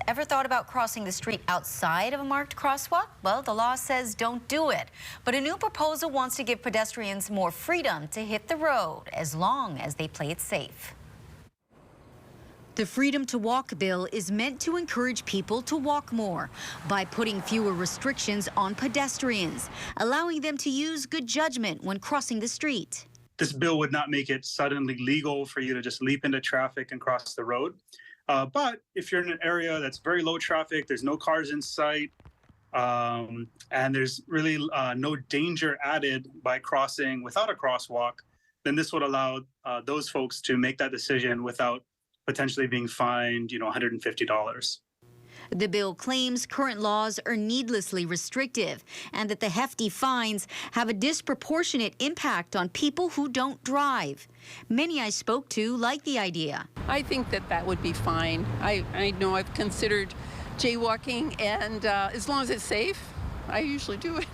Ever thought about crossing the street outside of a marked crosswalk? Well, the law says don't do it. But a new proposal wants to give pedestrians more freedom to hit the road as long as they play it safe. The Freedom to Walk bill is meant to encourage people to walk more by putting fewer restrictions on pedestrians, allowing them to use good judgment when crossing the street. This bill would not make it suddenly legal for you to just leap into traffic and cross the road. But if you're in an area that's very low traffic, there's no cars in sight, and there's really no danger added by crossing without a crosswalk, then this would allow those folks to make that decision without potentially being fined, $150. The bill claims current laws are needlessly restrictive and that the hefty fines have a disproportionate impact on people who don't drive. Many I spoke to like the idea. I think that would be fine. I know I've considered jaywalking, and as long as it's safe, I usually do it.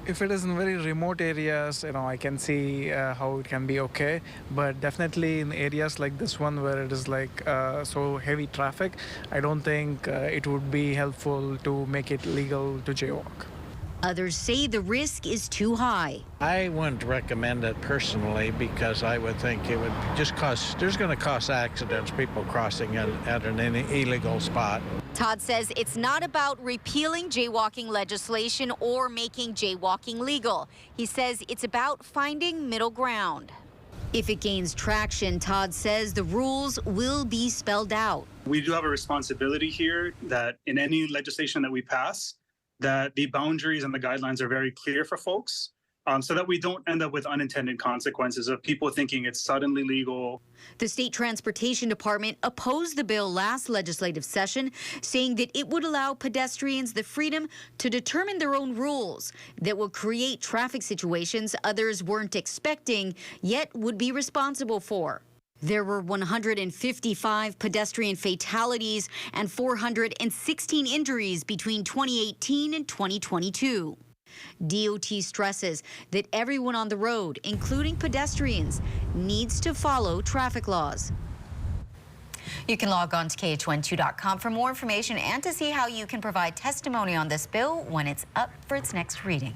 If it is in very remote areas, I can see how it can be okay. But definitely in areas like this one where it is like so heavy traffic, I don't think it would be helpful to make it legal to jaywalk. Others say the risk is too high. I wouldn't recommend it personally because I would think it would just there's going to cause accidents, people crossing at an illegal spot. Todd says it's not about repealing jaywalking legislation or making jaywalking legal. He says it's about finding middle ground. If it gains traction, Todd says the rules will be spelled out. We do have a responsibility here that in any legislation that we pass, that the boundaries and the guidelines are very clear for folks, so that we don't end up with unintended consequences of people thinking it's suddenly legal. The State Transportation Department opposed the bill last legislative session, saying that it would allow pedestrians the freedom to determine their own rules that will create traffic situations others weren't expecting, yet would be responsible for. There were 155 pedestrian fatalities and 416 injuries between 2018 and 2022. DOT stresses that everyone on the road, including pedestrians, needs to follow traffic laws. You can log on to KHON2.com for more information and to see how you can provide testimony on this bill when it's up for its next reading.